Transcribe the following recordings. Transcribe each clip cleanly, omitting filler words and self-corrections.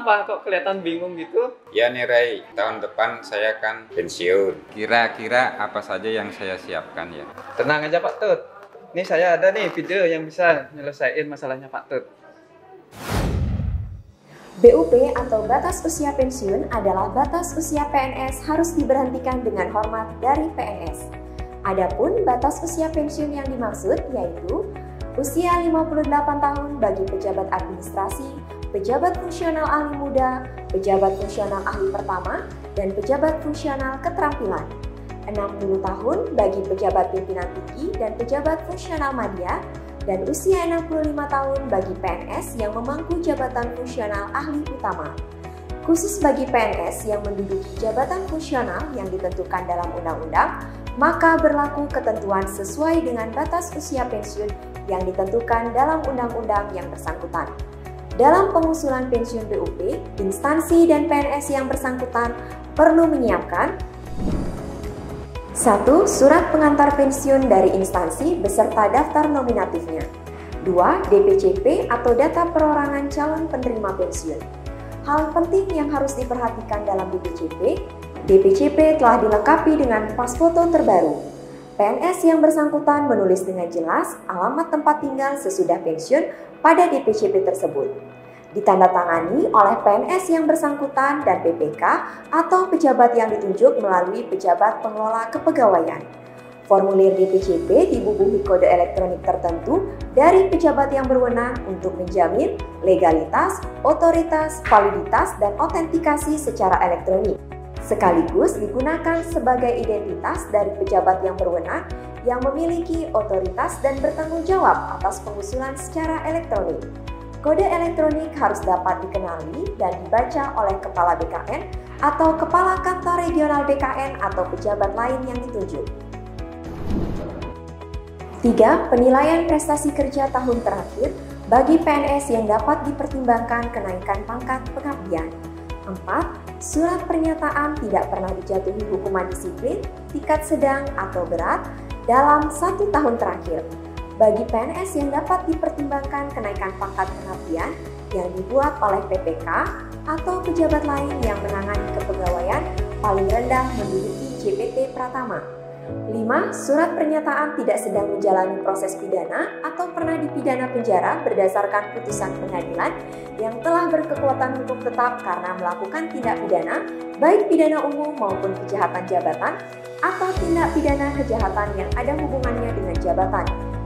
Kenapa kok kelihatan bingung gitu? Ya nih Ray, tahun depan saya kan pensiun. Kira-kira apa saja yang saya siapkan ya? Tenang aja Pak Tut. Nih saya ada nih video yang bisa nyelesain masalahnya Pak Tut. BUP atau batas usia pensiun adalah batas usia PNS harus diberhentikan dengan hormat dari PNS. Adapun batas usia pensiun yang dimaksud yaitu usia 58 tahun bagi pejabat administrasi, pejabat fungsional ahli muda, pejabat fungsional ahli pertama, dan pejabat fungsional keterampilan. 60 tahun bagi pejabat pimpinan tinggi dan pejabat fungsional madya, dan usia 65 tahun bagi PNS yang memangku jabatan fungsional ahli utama. Khusus bagi PNS yang menduduki jabatan fungsional yang ditentukan dalam undang-undang, maka berlaku ketentuan sesuai dengan batas usia pensiun yang ditentukan dalam undang-undang yang bersangkutan. Dalam pengusulan pensiun BUP, instansi dan PNS yang bersangkutan perlu menyiapkan 1. Surat pengantar pensiun dari instansi beserta daftar nominatifnya. 2. DPCP atau data perorangan calon penerima pensiun. Hal penting yang harus diperhatikan dalam DPCP telah dilengkapi dengan pas foto terbaru. PNS yang bersangkutan menulis dengan jelas alamat tempat tinggal sesudah pensiun pada DPCP tersebut. Ditandatangani oleh PNS yang bersangkutan dan PPK atau pejabat yang ditunjuk melalui pejabat pengelola kepegawaian. Formulir DPCP dibubuhi kode elektronik tertentu dari pejabat yang berwenang untuk menjamin legalitas, otoritas, validitas, dan autentikasi secara elektronik. Sekaligus digunakan sebagai identitas dari pejabat yang berwenang yang memiliki otoritas dan bertanggung jawab atas pengusulan secara elektronik. Kode elektronik harus dapat dikenali dan dibaca oleh Kepala BKN atau Kepala Kantor Regional BKN atau pejabat lain yang ditunjuk. 3. Penilaian prestasi kerja tahun terakhir bagi PNS yang dapat dipertimbangkan kenaikan pangkat pengabdian. 4. Surat pernyataan tidak pernah dijatuhi hukuman disiplin, tingkat sedang atau berat dalam 1 tahun terakhir. Bagi PNS yang dapat dipertimbangkan kenaikan pangkat pengabdian yang dibuat oleh PPK atau pejabat lain yang menangani kepegawaian paling rendah menduduki JPT Pratama. 5. Surat pernyataan tidak sedang menjalani proses pidana atau pernah dipidana penjara berdasarkan putusan pengadilan yang telah berkekuatan hukum tetap karena melakukan tindak pidana, baik pidana umum maupun kejahatan jabatan atau tindak pidana kejahatan yang ada hubungannya dengan jabatan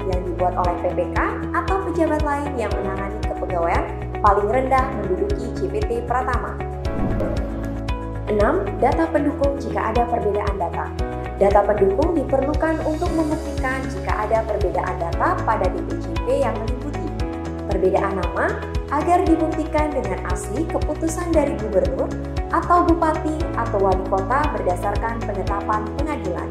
yang dibuat oleh PPK atau pejabat lain yang menangani kepegawaian paling rendah menduduki JPT Pratama. 6. Data pendukung jika ada perbedaan data. Data pendukung diperlukan untuk membuktikan jika ada perbedaan data pada DPCP yang meliputi perbedaan nama agar dibuktikan dengan asli keputusan dari gubernur atau bupati atau wali kota berdasarkan penetapan pengadilan.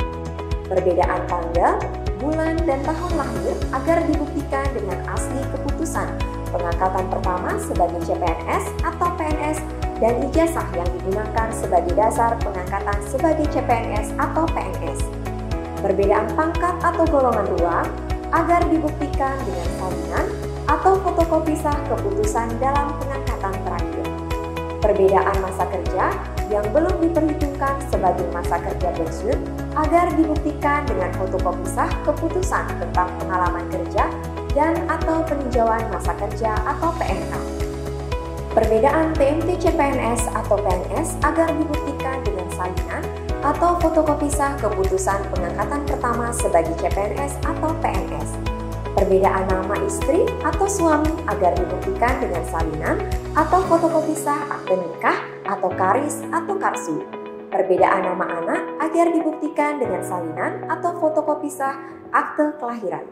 Perbedaan tanggal, bulan, dan tahun lahir agar dibuktikan dengan asli keputusan pengangkatan pertama sebagai CPNS atau PNS dan ijazah yang digunakan sebagai dasar pengangkatan sebagai CPNS atau PNS. Perbedaan pangkat atau golongan ruang agar dibuktikan dengan salinan atau fotokopi sah keputusan dalam pengangkatan terakhir. Perbedaan masa kerja yang belum diperhitungkan sebagai masa kerja pensiun agar dibuktikan dengan fotokopi sah keputusan tentang pengalaman kerja dan atau peninjauan masa kerja atau PMK. Perbedaan TMT CPNS atau PNS agar dibuktikan dengan salinan atau fotokopi sah keputusan pengangkatan pertama sebagai CPNS atau PNS. Perbedaan nama istri atau suami agar dibuktikan dengan salinan atau fotokopi sah akte nikah atau karis atau karsu. Perbedaan nama anak agar dibuktikan dengan salinan atau fotokopi sah akte kelahiran.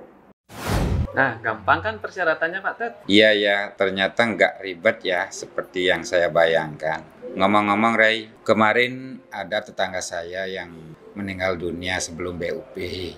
Nah, gampang kan persyaratannya Pak Tet? Iya, ternyata nggak ribet ya seperti yang saya bayangkan. Ngomong-ngomong Ray, kemarin ada tetangga saya yang meninggal dunia sebelum BUP.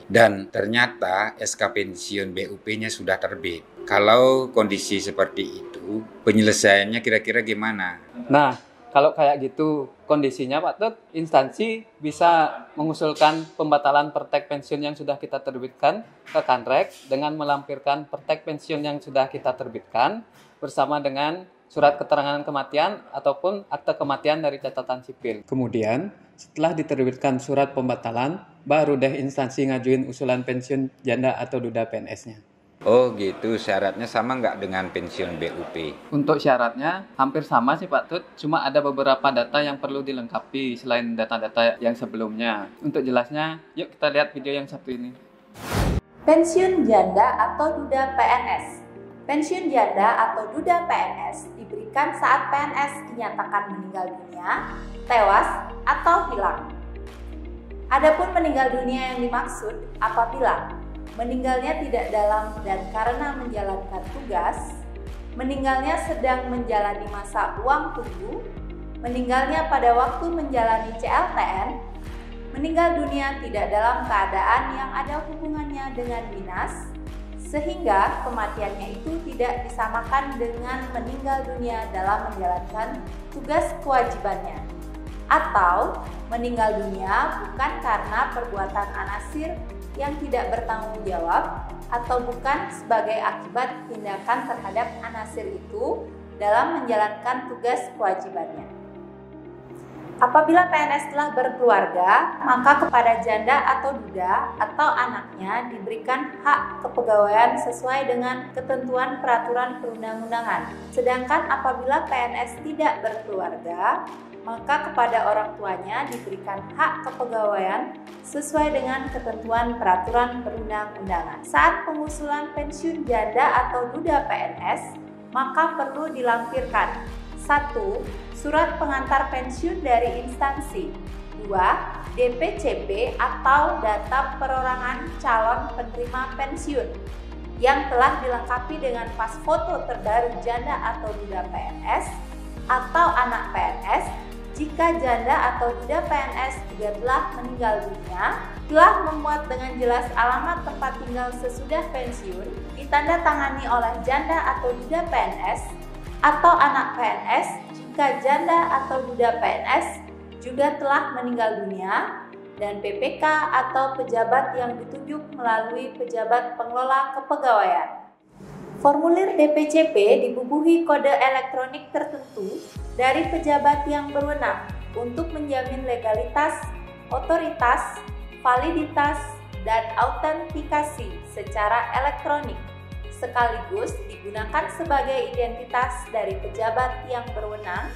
Dan ternyata SK pensiun BUP-nya sudah terbit. Kalau kondisi seperti itu, penyelesaiannya kira-kira gimana? Nah, kalau kayak gitu kondisinya Pak Tut, instansi bisa mengusulkan pembatalan pertek pensiun yang sudah kita terbitkan ke Kanrek dengan melampirkan pertek pensiun yang sudah kita terbitkan bersama dengan surat keterangan kematian ataupun akte kematian dari catatan sipil. Kemudian, setelah diterbitkan surat pembatalan, baru deh instansi ngajuin usulan pensiun janda atau duda PNS-nya. Oh gitu, syaratnya sama nggak dengan pensiun BUP? Untuk syaratnya hampir sama sih Pak Tut, cuma ada beberapa data yang perlu dilengkapi selain data-data yang sebelumnya. Untuk jelasnya, yuk kita lihat video yang satu ini. Pensiun janda atau duda PNS. Pensiun janda atau duda PNS diberikan saat PNS dinyatakan meninggal dunia, tewas, atau hilang. Adapun meninggal dunia yang dimaksud apabila meninggalnya tidak dalam dan karena menjalankan tugas, meninggalnya sedang menjalani masa uang tunggu, meninggalnya pada waktu menjalani CLTN, meninggal dunia tidak dalam keadaan yang ada hubungannya dengan dinas, sehingga kematiannya itu tidak disamakan dengan meninggal dunia dalam menjalankan tugas kewajibannya, atau meninggal dunia bukan karena perbuatan anasir yang tidak bertanggung jawab atau bukan sebagai akibat tindakan terhadap anasir itu dalam menjalankan tugas kewajibannya. Apabila PNS telah berkeluarga, maka kepada janda atau duda atau anaknya diberikan hak kepegawaian sesuai dengan ketentuan peraturan perundang-undangan. Sedangkan apabila PNS tidak berkeluarga, maka kepada orang tuanya diberikan hak kepegawaian sesuai dengan ketentuan peraturan perundang-undangan. Saat pengusulan pensiun janda atau duda PNS, maka perlu dilampirkan 1. Surat pengantar pensiun dari instansi. 2. DPCP atau data perorangan calon penerima pensiun yang telah dilengkapi dengan pas foto terbaru janda atau duda PNS atau anak PNS. Jika janda atau duda PNS juga telah meninggal dunia, telah memuat dengan jelas alamat tempat tinggal sesudah pensiun, ditandatangani oleh janda atau duda PNS atau anak PNS jika janda atau duda PNS juga telah meninggal dunia, dan PPK atau pejabat yang ditunjuk melalui pejabat pengelola kepegawaian. Formulir DPCP dibubuhi kode elektronik tertentu dari pejabat yang berwenang untuk menjamin legalitas, otoritas, validitas, dan autentikasi secara elektronik, sekaligus digunakan sebagai identitas dari pejabat yang berwenang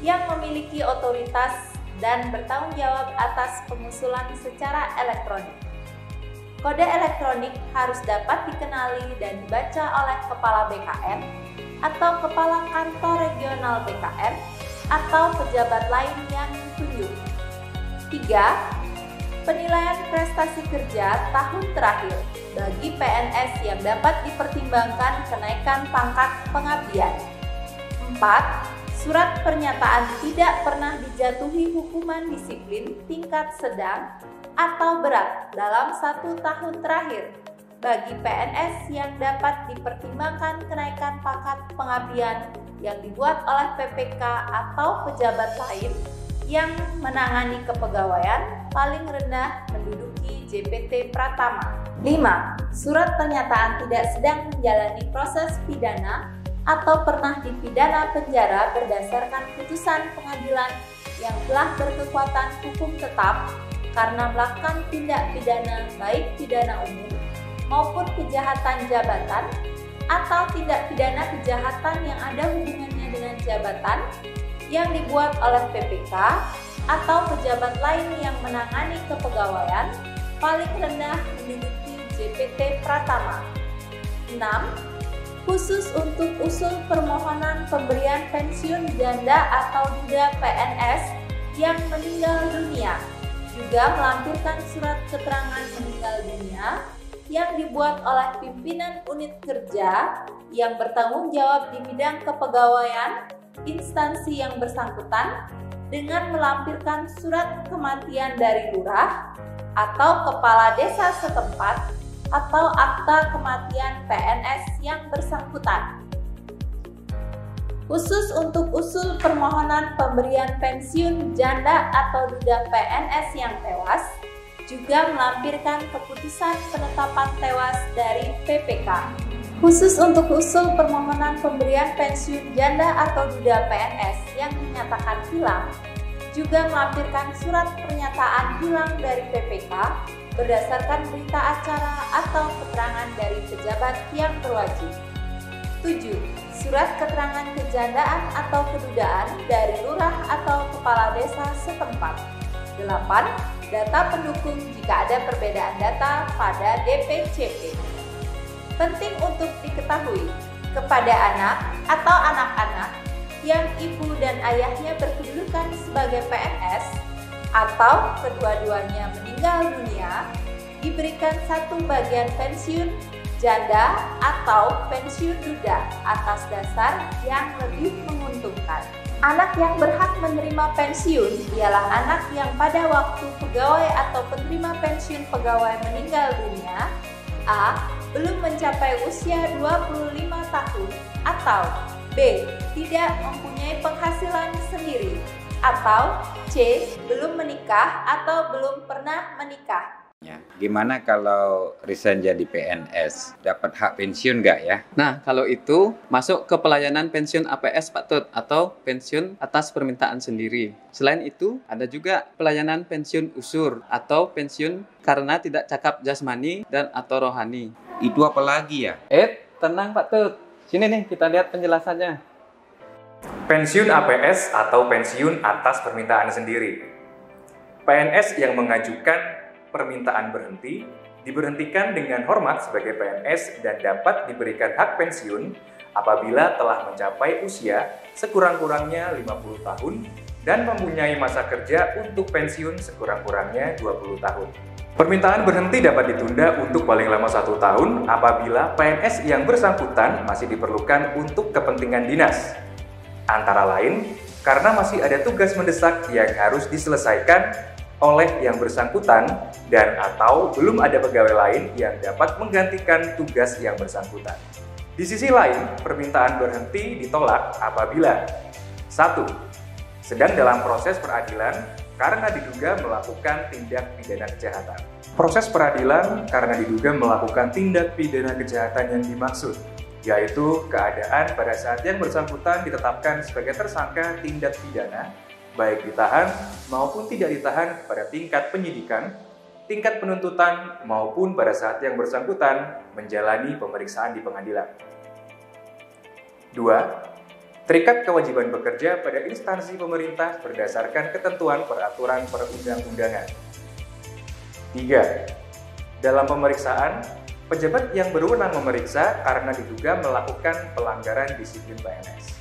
yang memiliki otoritas dan bertanggung jawab atas pengusulan secara elektronik. Kode elektronik harus dapat dikenali dan dibaca oleh Kepala BKN atau Kepala Kantor Regional BKN atau pejabat lain yang ditunjuk. 3. Penilaian prestasi kerja tahun terakhir bagi PNS yang dapat dipertimbangkan kenaikan pangkat pengabdian. 4. Surat pernyataan tidak pernah dijatuhi hukuman disiplin tingkat sedang atau berat dalam 1 tahun terakhir bagi PNS yang dapat dipertimbangkan kenaikan pangkat pengabdian yang dibuat oleh PPK atau pejabat lain yang menangani kepegawaian paling rendah menduduki JPT Pratama. 5. Surat pernyataan tidak sedang menjalani proses pidana atau pernah dipidana penjara berdasarkan putusan pengadilan yang telah berkekuatan hukum tetap karena melakukan tindak pidana baik pidana umum maupun kejahatan jabatan atau tindak pidana kejahatan yang ada hubungannya dengan jabatan yang dibuat oleh PPK atau pejabat lain yang menangani kepegawaian paling rendah menduduki JPT Pratama. 6. Khusus untuk usul permohonan pemberian pensiun janda atau duda PNS yang meninggal dunia, juga melampirkan surat keterangan meninggal dunia yang dibuat oleh pimpinan unit kerja yang bertanggung jawab di bidang kepegawaian instansi yang bersangkutan dengan melampirkan surat kematian dari lurah atau kepala desa setempat atau akta kematian PNS yang bersangkutan. Khusus untuk usul permohonan pemberian pensiun janda atau duda PNS yang tewas, juga melampirkan keputusan penetapan tewas dari PPK. Khusus untuk usul permohonan pemberian pensiun janda atau duda PNS yang dinyatakan hilang, juga melampirkan surat pernyataan hilang dari PPK berdasarkan berita acara atau keterangan dari pejabat yang berwajib. 7. Surat keterangan kejandaan atau kedudaan dari lurah atau kepala desa setempat. 8. Data pendukung jika ada perbedaan data pada DPCP. Penting untuk diketahui, kepada anak atau anak-anak yang ibu dan ayahnya berkedudukan sebagai PNS atau kedua-duanya meninggal dunia, diberikan satu bagian pensiun janda atau pensiun duda atas dasar yang lebih menguntungkan. Anak yang berhak menerima pensiun ialah anak yang pada waktu pegawai atau penerima pensiun pegawai meninggal dunia A. belum mencapai usia 25 tahun atau B. tidak mempunyai penghasilan sendiri atau C. belum menikah atau belum pernah menikah. Gimana kalau resign jadi PNS? Dapat hak pensiun nggak ya? Nah, kalau itu masuk ke pelayanan pensiun APS Pak Tut atau pensiun atas permintaan sendiri. Selain itu, ada juga pelayanan pensiun usur atau pensiun karena tidak cakap jasmani dan atau rohani. Itu apa lagi ya? Tenang Pak Tut. Sini nih kita lihat penjelasannya. Pensiun APS atau pensiun atas permintaan sendiri. PNS yang mengajukan permintaan berhenti diberhentikan dengan hormat sebagai PNS dan dapat diberikan hak pensiun apabila telah mencapai usia sekurang-kurangnya 50 tahun dan mempunyai masa kerja untuk pensiun sekurang-kurangnya 20 tahun. Permintaan berhenti dapat ditunda untuk paling lama 1 tahun apabila PNS yang bersangkutan masih diperlukan untuk kepentingan dinas. Antara lain, karena masih ada tugas mendesak yang harus diselesaikan oleh yang bersangkutan dan atau belum ada pegawai lain yang dapat menggantikan tugas yang bersangkutan. Di sisi lain, permintaan berhenti ditolak apabila 1. Sedang dalam proses peradilan karena diduga melakukan tindak pidana kejahatan. Proses peradilan karena diduga melakukan tindak pidana kejahatan yang dimaksud, yaitu keadaan pada saat yang bersangkutan ditetapkan sebagai tersangka tindak pidana baik ditahan maupun tidak ditahan pada tingkat penyidikan, tingkat penuntutan, maupun pada saat yang bersangkutan menjalani pemeriksaan di pengadilan. 2. Terikat kewajiban bekerja pada instansi pemerintah berdasarkan ketentuan peraturan perundang-undangan. 3. Dalam pemeriksaan, pejabat yang berwenang memeriksa karena diduga melakukan pelanggaran disiplin PNS.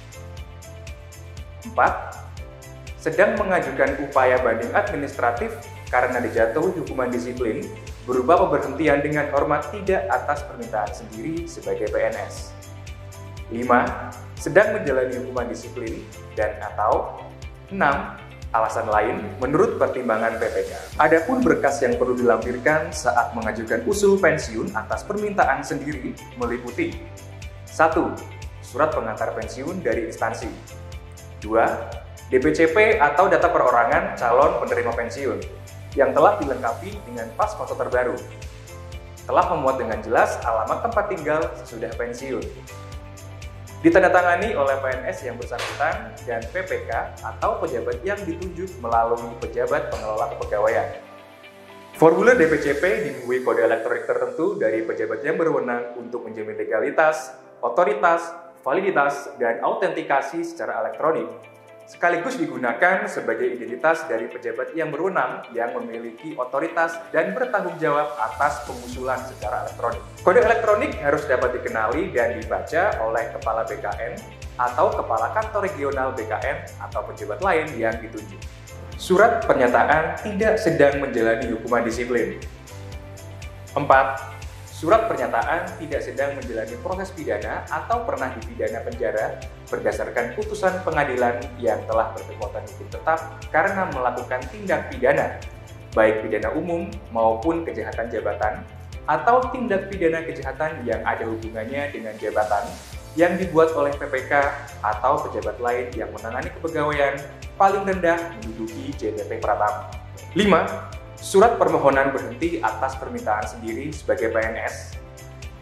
4. Sedang mengajukan upaya banding administratif karena dijatuhi hukuman disiplin berupa pemberhentian dengan hormat tidak atas permintaan sendiri sebagai PNS. 5. Sedang menjalani hukuman disiplin dan atau 6. Alasan lain menurut pertimbangan PPK. Adapun berkas yang perlu dilampirkan saat mengajukan usul pensiun atas permintaan sendiri meliputi 1. Surat pengantar pensiun dari instansi. 2. DPCP atau data perorangan calon penerima pensiun yang telah dilengkapi dengan pas foto terbaru. Telah memuat dengan jelas alamat tempat tinggal sesudah pensiun. Ditandatangani oleh PNS yang bersangkutan dan PPK atau pejabat yang ditunjuk melalui pejabat pengelola kepegawaian. Formulir DPCP dibuat kode elektronik tertentu dari pejabat yang berwenang untuk menjamin legalitas, otoritas, validitas, dan autentikasi secara elektronik, sekaligus digunakan sebagai identitas dari pejabat yang berwenang yang memiliki otoritas dan bertanggung jawab atas pengusulan secara elektronik. Kode elektronik harus dapat dikenali dan dibaca oleh Kepala BKN atau Kepala Kantor Regional BKN atau pejabat lain yang ditunjuk. Surat pernyataan tidak sedang menjalani hukuman disiplin. 4. Surat pernyataan tidak sedang menjalani proses pidana atau pernah dipidana penjara berdasarkan putusan pengadilan yang telah berkekuatan hukum tetap karena melakukan tindak pidana, baik pidana umum maupun kejahatan jabatan, atau tindak pidana kejahatan yang ada hubungannya dengan jabatan yang dibuat oleh PPK atau pejabat lain yang menangani kepegawaian paling rendah menduduki JBP Pratama. 5. Surat permohonan berhenti atas permintaan sendiri sebagai PNS.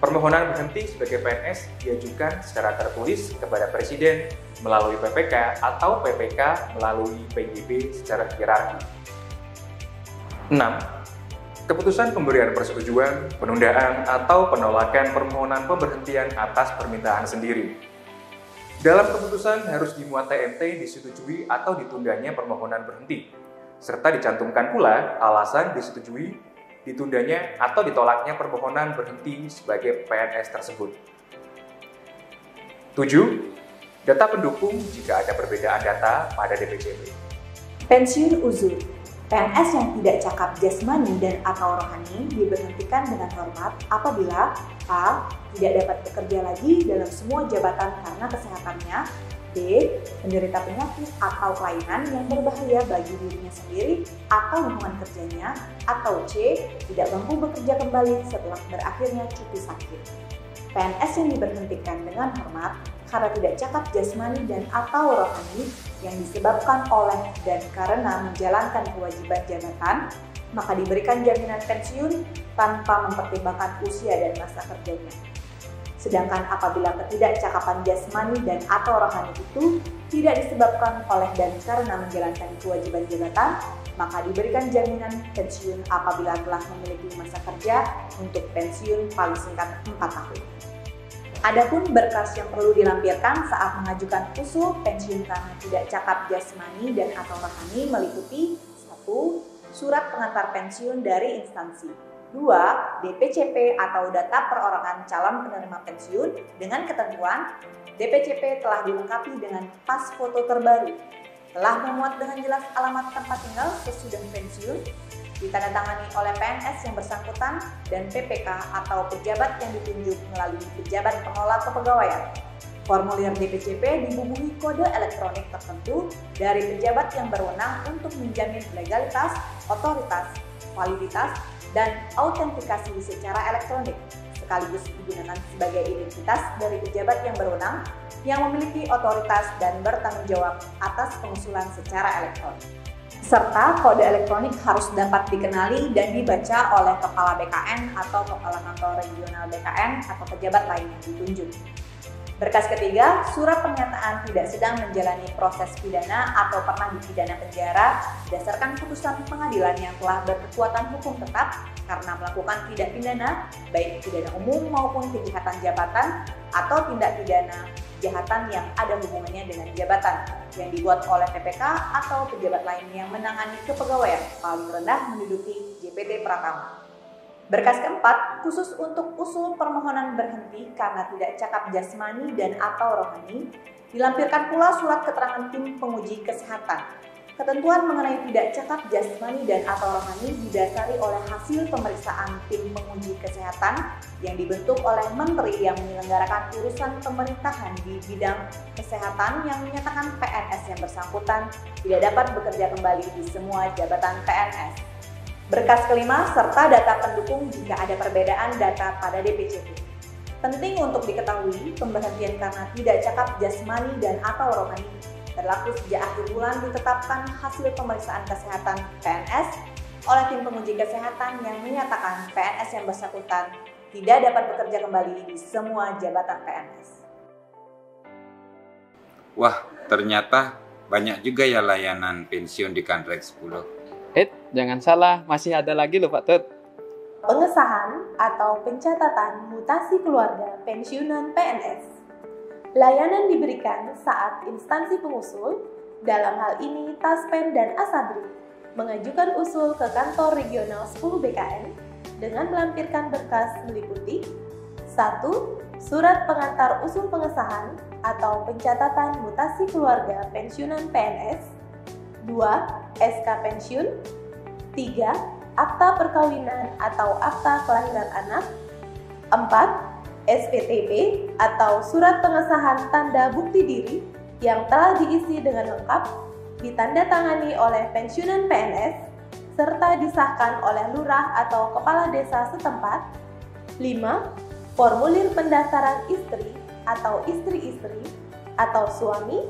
Permohonan berhenti sebagai PNS diajukan secara tertulis kepada Presiden melalui PPK atau PPK melalui PJB secara hierarki. 6. Keputusan pemberian persetujuan, penundaan, atau penolakan permohonan pemberhentian atas permintaan sendiri. Dalam keputusan harus dimuat TMT disetujui atau ditundanya permohonan berhenti, serta dicantumkan pula alasan disetujui, ditundanya, atau ditolaknya permohonan berhenti sebagai PNS tersebut. 7. Data pendukung jika ada perbedaan data pada DPCP. Pensiun uzur. PNS yang tidak cakap jasmani dan atau rohani diberhentikan dengan hormat apabila A. Tidak dapat bekerja lagi dalam semua jabatan karena kesehatannya, B. Menderita penyakit atau kelainan yang berbahaya bagi dirinya sendiri atau lingkungan kerjanya, atau C. Tidak mampu bekerja kembali setelah berakhirnya cuti sakit. PNS yang diberhentikan dengan hormat karena tidak cakap jasmani dan atau rohani yang disebabkan oleh dan karena menjalankan kewajiban jabatan, maka diberikan jaminan pensiun tanpa mempertimbangkan usia dan masa kerjanya. Sedangkan apabila ketidakcakapan jasmani dan atau rohani itu tidak disebabkan oleh dan karena menjalankan kewajiban jabatan, maka diberikan jaminan pensiun apabila telah memiliki masa kerja untuk pensiun paling singkat 4 tahun. Adapun berkas yang perlu dilampirkan saat mengajukan usul pensiun karena tidak cakap jasmani dan atau rohani meliputi 1. Surat pengantar pensiun dari instansi, 2. DPCP atau data perorangan calon penerima pensiun dengan ketentuan DPCP telah dilengkapi dengan pas foto terbaru, telah memuat dengan jelas alamat tempat tinggal sesudah pensiun, ditandatangani oleh PNS yang bersangkutan dan PPK atau pejabat yang ditunjuk melalui pejabat pengelola kepegawaian. Formulir DPCP dibubuhi kode elektronik tertentu dari pejabat yang berwenang untuk menjamin legalitas, otoritas, validitas, dan autentikasi secara elektronik, sekaligus digunakan sebagai identitas dari pejabat yang berwenang yang memiliki otoritas dan bertanggung jawab atas pengusulan secara elektronik. Serta kode elektronik harus dapat dikenali dan dibaca oleh Kepala BKN atau Kepala Kantor Regional BKN atau pejabat lain yang ditunjuk. Berkas ketiga, surat pernyataan tidak sedang menjalani proses pidana atau pernah dipidana penjara berdasarkan putusan pengadilan yang telah berkekuatan hukum tetap karena melakukan tindak pidana, baik pidana umum maupun kejahatan jabatan atau tindak pidana kejahatan yang ada hubungannya dengan jabatan yang dibuat oleh PPK atau pejabat lain yang menangani kepegawaian paling rendah menduduki JPT Pratama. Berkas keempat, khusus untuk usul permohonan berhenti karena tidak cakap jasmani dan atau rohani, dilampirkan pula surat keterangan tim penguji kesehatan. Ketentuan mengenai tidak cakap jasmani dan atau rohani didasari oleh hasil pemeriksaan tim penguji kesehatan yang dibentuk oleh menteri yang menyelenggarakan urusan pemerintahan di bidang kesehatan yang menyatakan PNS yang bersangkutan tidak dapat bekerja kembali di semua jabatan PNS. Berkas kelima, serta data pendukung jika ada perbedaan data pada DPCP. Penting untuk diketahui, pemberhentian karena tidak cakap jasmani dan atau rohani berlaku sejak akhir bulan ditetapkan hasil pemeriksaan kesehatan PNS oleh tim penguji kesehatan yang menyatakan PNS yang bersangkutan tidak dapat bekerja kembali di semua jabatan PNS. Wah, ternyata banyak juga ya layanan pensiun di Kantrek 10. Jangan salah, masih ada lagi loh Pak Tut. Pengesahan atau pencatatan mutasi keluarga pensiunan PNS. Layanan diberikan saat instansi pengusul, dalam hal ini Taspen dan Asabri, mengajukan usul ke kantor regional 10 BKN dengan melampirkan berkas meliputi 1. Surat pengantar usul pengesahan atau pencatatan mutasi keluarga pensiunan PNS, 2. SK pensiun, 3. Akta perkawinan atau akta kelahiran anak, 4. SPTP atau surat pengesahan tanda bukti diri yang telah diisi dengan lengkap, ditandatangani oleh pensiunan PNS, serta disahkan oleh lurah atau kepala desa setempat. 5. Formulir pendaftaran istri atau istri-istri atau suami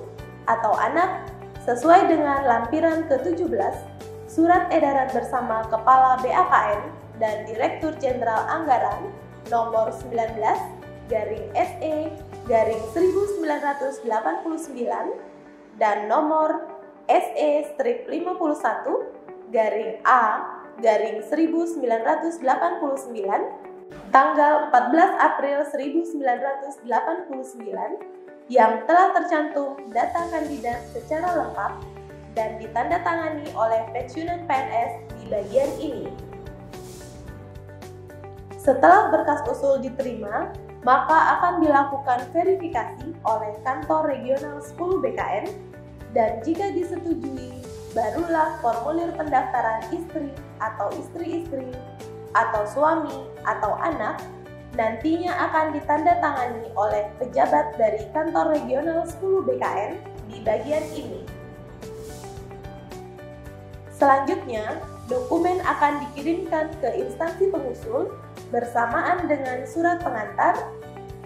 atau anak sesuai dengan lampiran ke-17 Surat Edaran Bersama Kepala BAKN dan Direktur Jenderal Anggaran nomor 19/SE/1989 dan nomor SE-501-A/1989 tanggal 14 April 1989 yang telah tercantum data kandidat secara lengkap dan ditandatangani oleh pensiunan PNS di bagian ini. Setelah berkas usul diterima, maka akan dilakukan verifikasi oleh kantor regional 10 BKN dan jika disetujui, barulah formulir pendaftaran istri atau istri-istri atau suami atau anak nantinya akan ditandatangani oleh pejabat dari kantor regional 10 BKN di bagian ini. Selanjutnya, dokumen akan dikirimkan ke instansi pengusul bersamaan dengan surat pengantar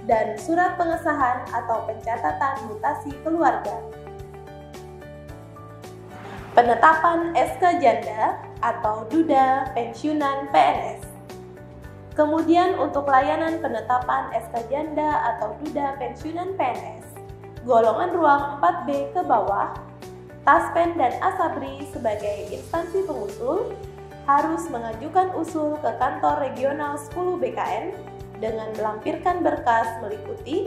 dan surat pengesahan atau pencatatan mutasi keluarga. Penetapan SK Janda atau Duda Pensiunan PNS. Kemudian untuk layanan penetapan SK Janda atau Duda Pensiunan PNS, golongan ruang 4B ke bawah, Taspen dan Asabri sebagai instansi pengusul harus mengajukan usul ke kantor regional 10 BKN dengan melampirkan berkas meliputi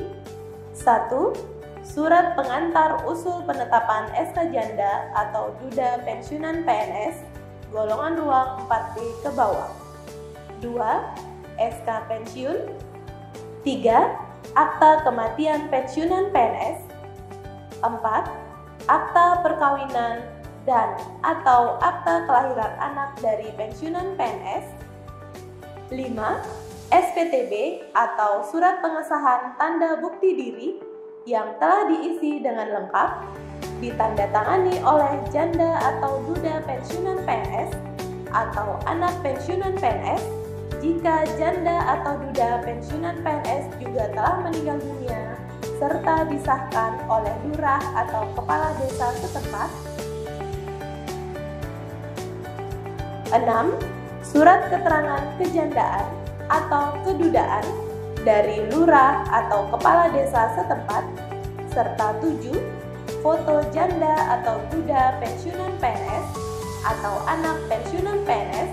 1. Surat pengantar usul penetapan SK Janda atau Duda Pensiunan PNS, golongan ruang 4B ke bawah. 2. SK pensiun. 3. Akta kematian pensiunan PNS. 4. Akta perkawinan dan atau akta kelahiran anak dari pensiunan PNS. 5. SPTB atau surat pengesahan tanda bukti diri yang telah diisi dengan lengkap, ditandatangani oleh janda atau duda pensiunan PNS atau anak pensiunan PNS jika janda atau duda pensiunan PNS juga telah meninggal dunia serta disahkan oleh lurah atau kepala desa setempat. 6. Surat keterangan kejandaan atau kedudaan dari lurah atau kepala desa setempat, serta 7. Foto janda atau duda pensiunan PNS atau anak pensiunan PNS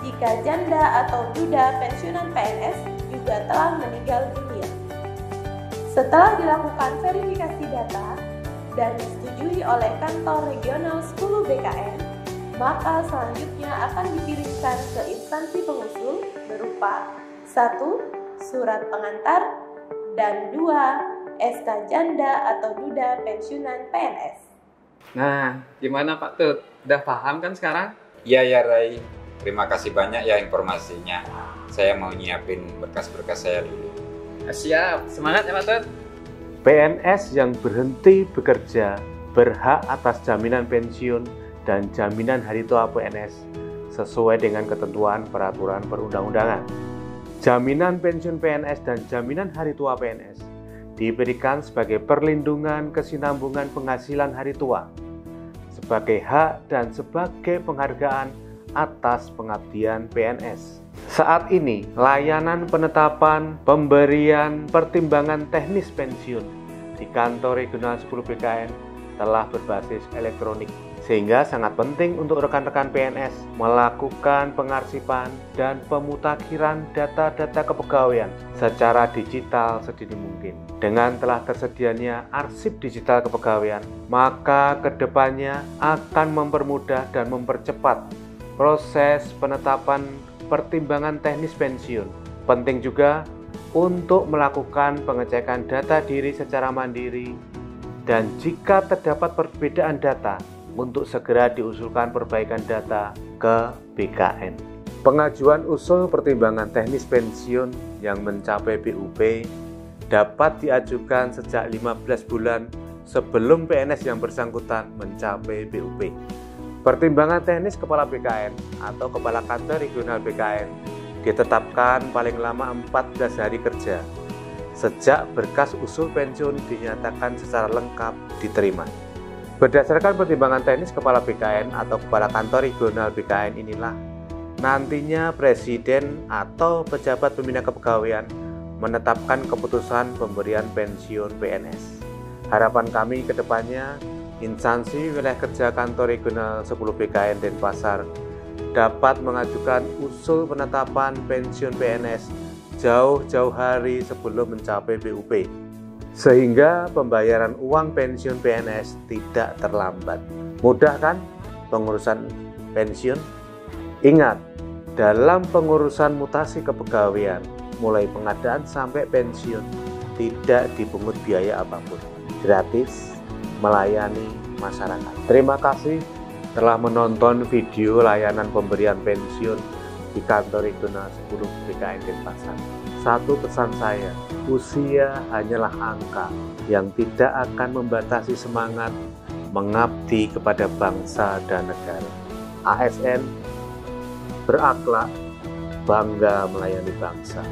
jika janda atau duda pensiunan PNS juga telah meninggal dunia. Setelah dilakukan verifikasi data dan disetujui oleh kantor regional 10 BKN, maka selanjutnya akan dikirimkan ke instansi pengusul berupa 1. Surat pengantar dan 2. SK Janda atau Duda Pensiunan PNS. Nah, gimana Pak Tut? Udah paham kan sekarang? Iya ya Rai, terima kasih banyak ya informasinya. Saya mau nyiapin berkas-berkas saya dulu. Siap, semangat ya Pak Tut. PNS yang berhenti bekerja berhak atas jaminan pensiun dan jaminan hari tua PNS sesuai dengan ketentuan peraturan perundang-undangan. Jaminan pensiun PNS dan jaminan hari tua PNS diberikan sebagai perlindungan kesinambungan penghasilan hari tua, sebagai hak dan sebagai penghargaan atas pengabdian PNS. Saat ini, layanan penetapan, pemberian, pertimbangan teknis pensiun di kantor regional 10 BKN telah berbasis elektronik, sehingga sangat penting untuk rekan-rekan PNS melakukan pengarsipan dan pemutakhiran data-data kepegawaian secara digital sedini mungkin. Dengan telah tersedianya arsip digital kepegawaian, maka kedepannya akan mempermudah dan mempercepat proses penetapan pertimbangan teknis pensiun. Penting juga untuk melakukan pengecekan data diri secara mandiri, dan jika terdapat perbedaan data, untuk segera diusulkan perbaikan data ke BKN. Pengajuan usul pertimbangan teknis pensiun yang mencapai BUP dapat diajukan sejak 15 bulan sebelum PNS yang bersangkutan mencapai BUP. Pertimbangan teknis Kepala BKN atau Kepala Kantor Regional BKN ditetapkan paling lama 14 hari kerja sejak berkas usul pensiun dinyatakan secara lengkap diterima. Berdasarkan pertimbangan teknis Kepala BKN atau Kepala Kantor Regional BKN inilah nantinya Presiden atau pejabat pembina kepegawaian menetapkan keputusan pemberian pensiun PNS. Harapan kami ke depannya, instansi wilayah kerja kantor regional 10 BKN Denpasar dapat mengajukan usul penetapan pensiun PNS jauh-jauh hari sebelum mencapai BUP, sehingga pembayaran uang pensiun PNS tidak terlambat. Mudah kan pengurusan pensiun? Ingat, dalam pengurusan mutasi kepegawaian, mulai pengadaan sampai pensiun, tidak dipungut biaya apapun. Gratis, melayani masyarakat. Terima kasih telah menonton video layanan pemberian pensiun di kantor regional 10 BKN Denpasar. Satu pesan saya, usia hanyalah angka yang tidak akan membatasi semangat mengabdi kepada bangsa dan negara. ASN berakhlak, bangga melayani bangsa.